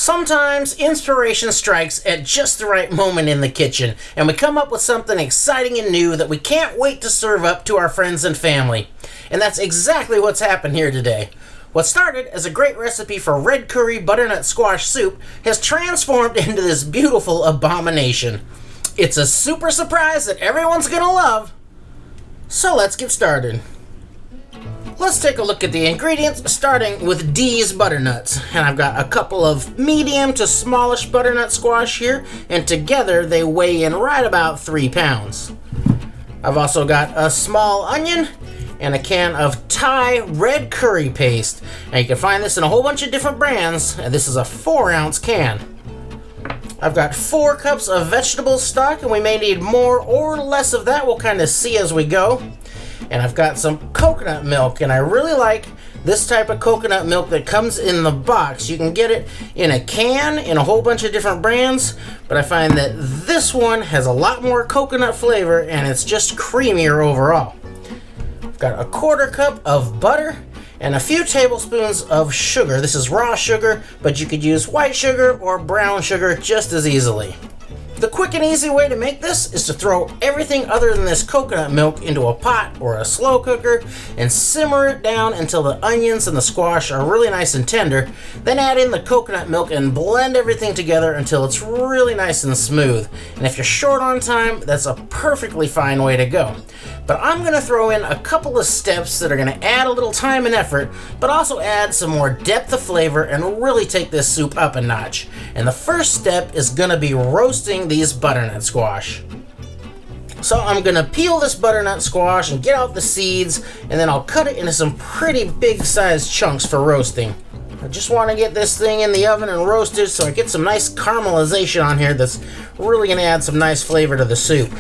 Sometimes inspiration strikes at just the right moment in the kitchen, and we come up with something exciting and new that we can't wait to serve up to our friends and family. And that's exactly what's happened here today. What started as a great recipe for red curry butternut squash soup has transformed into this beautiful abomination. It's a super surprise that everyone's gonna love. So let's get started. Let's take a look at the ingredients, starting with D's butternuts. And I've got a couple of medium to smallish butternut squash here, and together they weigh in right about 3 pounds. I've also got a small onion and a can of Thai red curry paste. And you can find this in a whole bunch of different brands, and this is a 4-ounce can. I've got 4 cups of vegetable stock, and we may need more or less of that. We'll kind of see as we go. And I've got some coconut milk, and I really like this type of coconut milk that comes in the box. You can get it in a can in a whole bunch of different brands, but I find that this one has a lot more coconut flavor and it's just creamier overall. I've got a 1/4 cup of butter and a few tablespoons of sugar. This is raw sugar, but you could use white sugar or brown sugar just as easily. The quick and easy way to make this is to throw everything other than this coconut milk into a pot or a slow cooker and simmer it down until the onions and the squash are really nice and tender. Then add in the coconut milk and blend everything together until it's really nice and smooth. And if you're short on time, that's a perfectly fine way to go. But I'm going to throw in a couple of steps that are going to add a little time and effort, but also add some more depth of flavor and really take this soup up a notch. And the first step is going to be roasting these butternut squash. So I'm going to peel this butternut squash and get out the seeds, and then I'll cut it into some pretty big sized chunks for roasting. I just want to get this thing in the oven and roasted so I get some nice caramelization on here that's really going to add some nice flavor to the soup.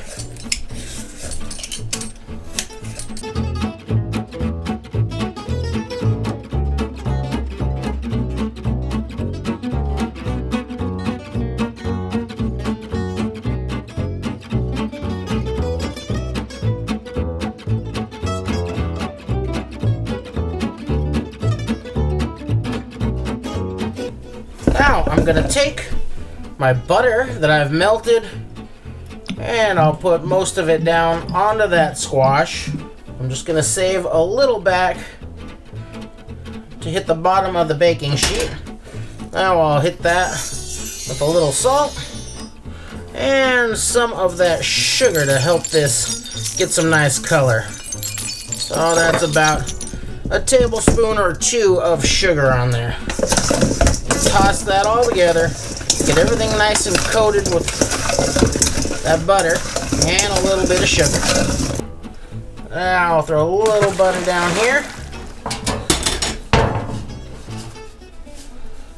Now I'm going to take my butter that I've melted and I'll put most of it down onto that squash. I'm just going to save a little back to hit the bottom of the baking sheet. Now I'll hit that with a little salt and some of that sugar to help this get some nice color. So that's about a tablespoon or 2 of sugar on there. Toss that all together, get everything nice and coated with that butter and a little bit of sugar. Now I'll throw a little butter down here.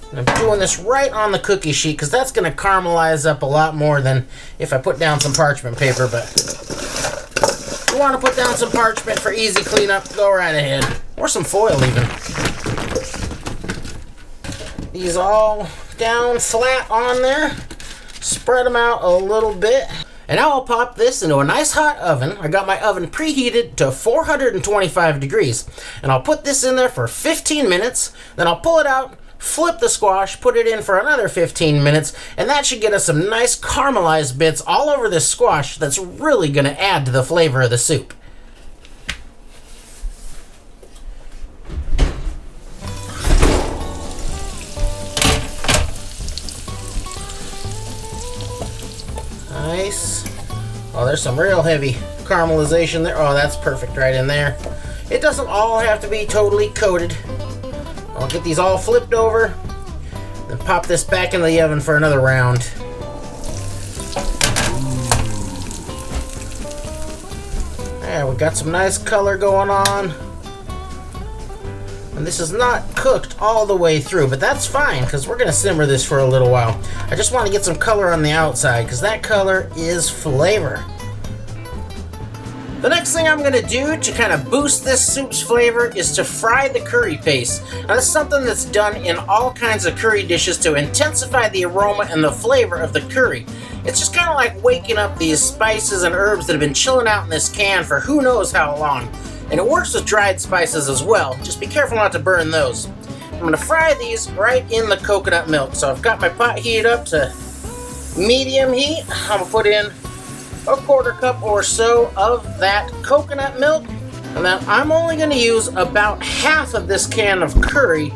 And I'm doing this right on the cookie sheet because that's going to caramelize up a lot more than if I put down some parchment paper. But if you want to put down some parchment for easy cleanup, go right ahead. Or some foil even. These all down flat on there. Spread them out a little bit. And now I'll pop this into a nice hot oven. I got my oven preheated to 425 degrees. And I'll put this in there for 15 minutes. Then I'll pull it out, flip the squash, put it in for another 15 minutes. And that should get us some nice caramelized bits all over this squash that's really going to add to the flavor of the soup. Nice. Oh, there's some real heavy caramelization there. Oh, that's perfect right in there. It doesn't all have to be totally coated. I'll get these all flipped over, then pop this back in the oven for another round. There, we got some nice color going on. And this is not cooked all the way through, but that's fine because we're going to simmer this for a little while. I just want to get some color on the outside because that color is flavor. The next thing I'm going to do to kind of boost this soup's flavor is to fry the curry paste. Now that's something that's done in all kinds of curry dishes to intensify the aroma and the flavor of the curry. It's just kind of like waking up these spices and herbs that have been chilling out in this can for who knows how long. And it works with dried spices as well. Just be careful not to burn those. I'm going to fry these right in the coconut milk. So I've got my pot heated up to medium heat. I'm going to put in a 1/4 cup or so of that coconut milk. And then I'm only going to use about half of this can of curry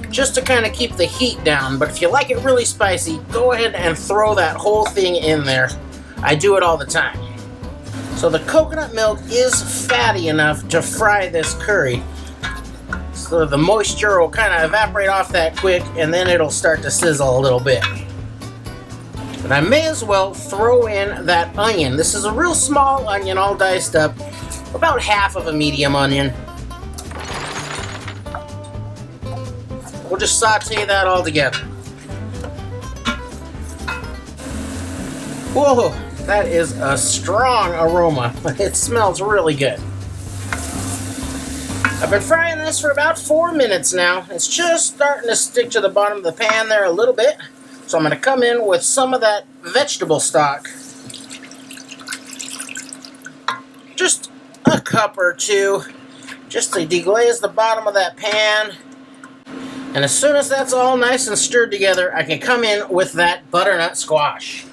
just to kind of keep the heat down. But if you like it really spicy, go ahead and throw that whole thing in there. I do it all the time. So the coconut milk is fatty enough to fry this curry. So the moisture will kind of evaporate off that quick, and then it'll start to sizzle a little bit. But I may as well throw in that onion. This is a real small onion, all diced up, about half of a medium onion. We'll just saute that all together. Whoa, that is a strong aroma. It smells really good. I've been frying this for about 4 minutes now. It's just starting to stick to the bottom of the pan there a little bit. So I'm going to come in with some of that vegetable stock. Just a cup or two, just to deglaze the bottom of that pan. And as soon as that's all nice and stirred together, I can come in with that butternut squash.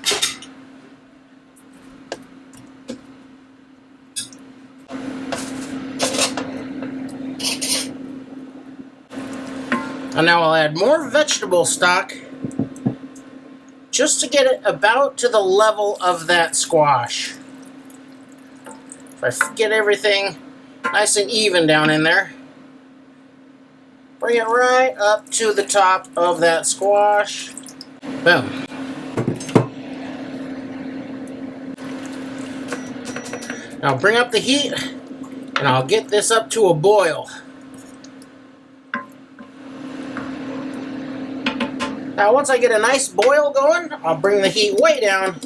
And now I'll add more vegetable stock just to get it about to the level of that squash. If I get everything nice and even down in there, bring it right up to the top of that squash. Boom. Now bring up the heat, and I'll get this up to a boil. Now once I get a nice boil going, I'll bring the heat way down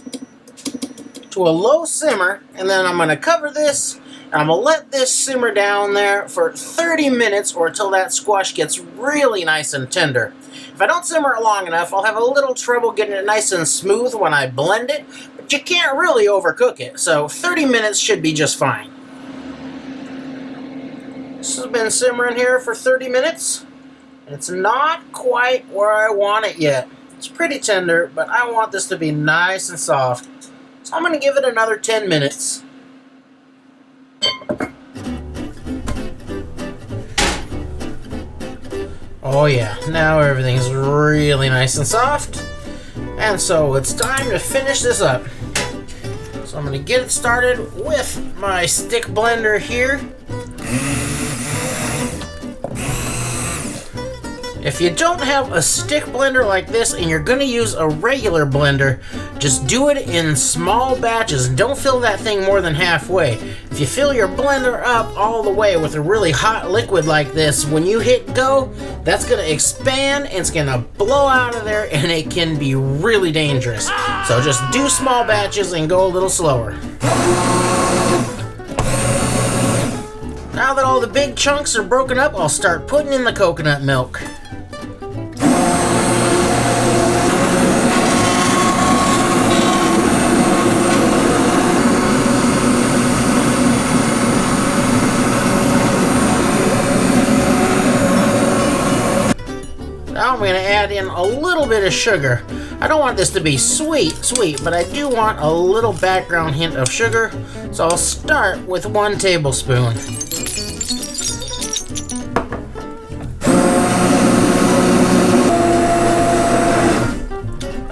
to a low simmer, and then I'm going to cover this, and I'm going to let this simmer down there for 30 minutes or until that squash gets really nice and tender. If I don't simmer it long enough, I'll have a little trouble getting it nice and smooth when I blend it, but you can't really overcook it, so 30 minutes should be just fine. This has been simmering here for 30 minutes. It's not quite where I want it yet. It's pretty tender, but I want this to be nice and soft. So I'm going to give it another 10 minutes. Oh yeah, now everything's really nice and soft. And so it's time to finish this up. So I'm going to get it started with my stick blender here. If you don't have a stick blender like this and you're going to use a regular blender, just do it in small batches. Don't fill that thing more than halfway. If you fill your blender up all the way with a really hot liquid like this, when you hit go, that's going to expand and it's going to blow out of there, and it can be really dangerous. So just do small batches and go a little slower. Now that all the big chunks are broken up, I'll start putting in the coconut milk. Now I'm going to add in a little bit of sugar. I don't want this to be sweet, but I do want a little background hint of sugar, so I'll start with 1 tablespoon.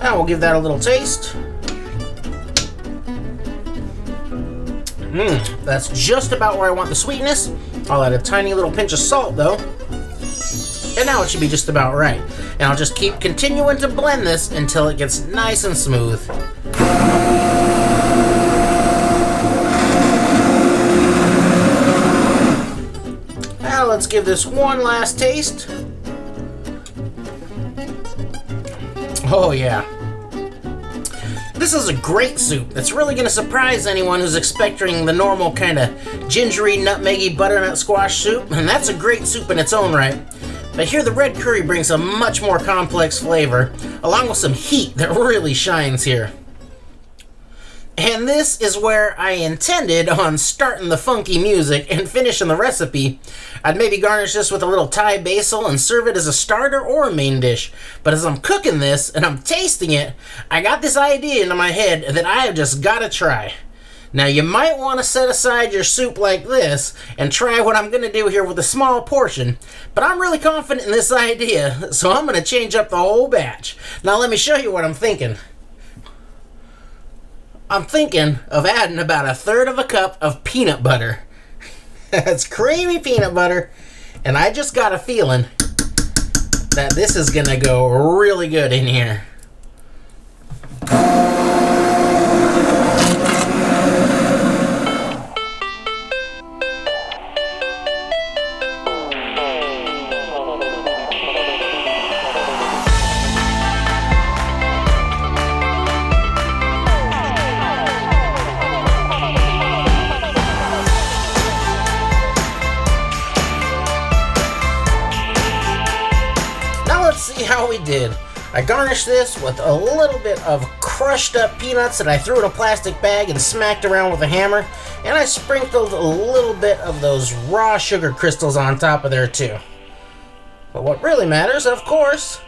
Now we'll give that a little taste. That's just about where I want the sweetness. I'll add a tiny little pinch of salt though. And now it should be just about right. And I'll just keep continuing to blend this until it gets nice and smooth. Now let's give this one last taste. Oh yeah. This is a great soup. It's really going to surprise anyone who's expecting the normal kind of gingery, nutmeggy butternut squash soup. And that's a great soup in its own right. But here the red curry brings a much more complex flavor, along with some heat that really shines here. And this is where I intended on starting the funky music and finishing the recipe. I'd maybe garnish this with a little Thai basil and serve it as a starter or a main dish. But as I'm cooking this and I'm tasting it, I got this idea into my head that I have just got to try. Now you might want to set aside your soup like this and try what I'm going to do here with a small portion, but I'm really confident in this idea, so I'm going to change up the whole batch. Now let me show you what I'm thinking. I'm thinking of adding about 1/3 of a cup of peanut butter. That's creamy peanut butter, and I just got a feeling that this is going to go really good in here. See how we did. I garnished this with a little bit of crushed up peanuts that I threw in a plastic bag and smacked around with a hammer, and I sprinkled a little bit of those raw sugar crystals on top of there too. But what really matters, of course,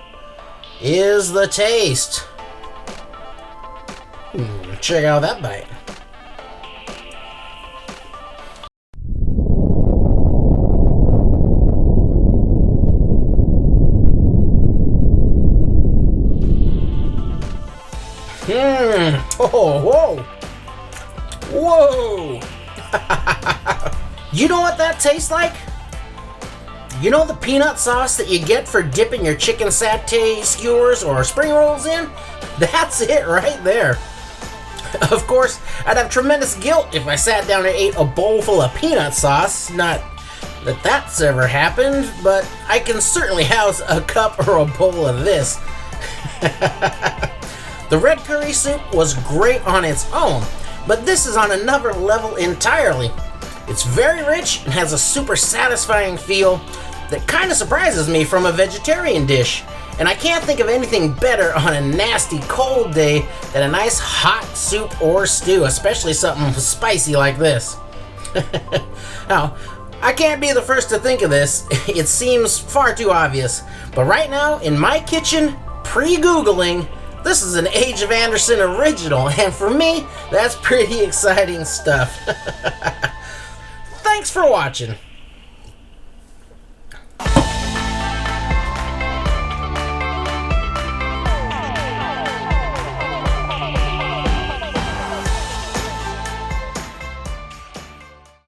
is the taste. Check out that bite. Oh, whoa! Whoa! You know what that tastes like? You know the peanut sauce that you get for dipping your chicken satay skewers or spring rolls in? That's it right there. Of course, I'd have tremendous guilt if I sat down and ate a bowl full of peanut sauce. Not that that's ever happened, but I can certainly house a cup or a bowl of this. The red curry soup was great on its own, but this is on another level entirely. It's very rich and has a super satisfying feel that kind of surprises me from a vegetarian dish. And I can't think of anything better on a nasty cold day than a nice hot soup or stew, especially something spicy like this. Now, I can't be the first to think of this. It seems far too obvious. But right now, in my kitchen, pre-Googling, this is an Age of Anderson original, and for me, that's pretty exciting stuff. Thanks for watching.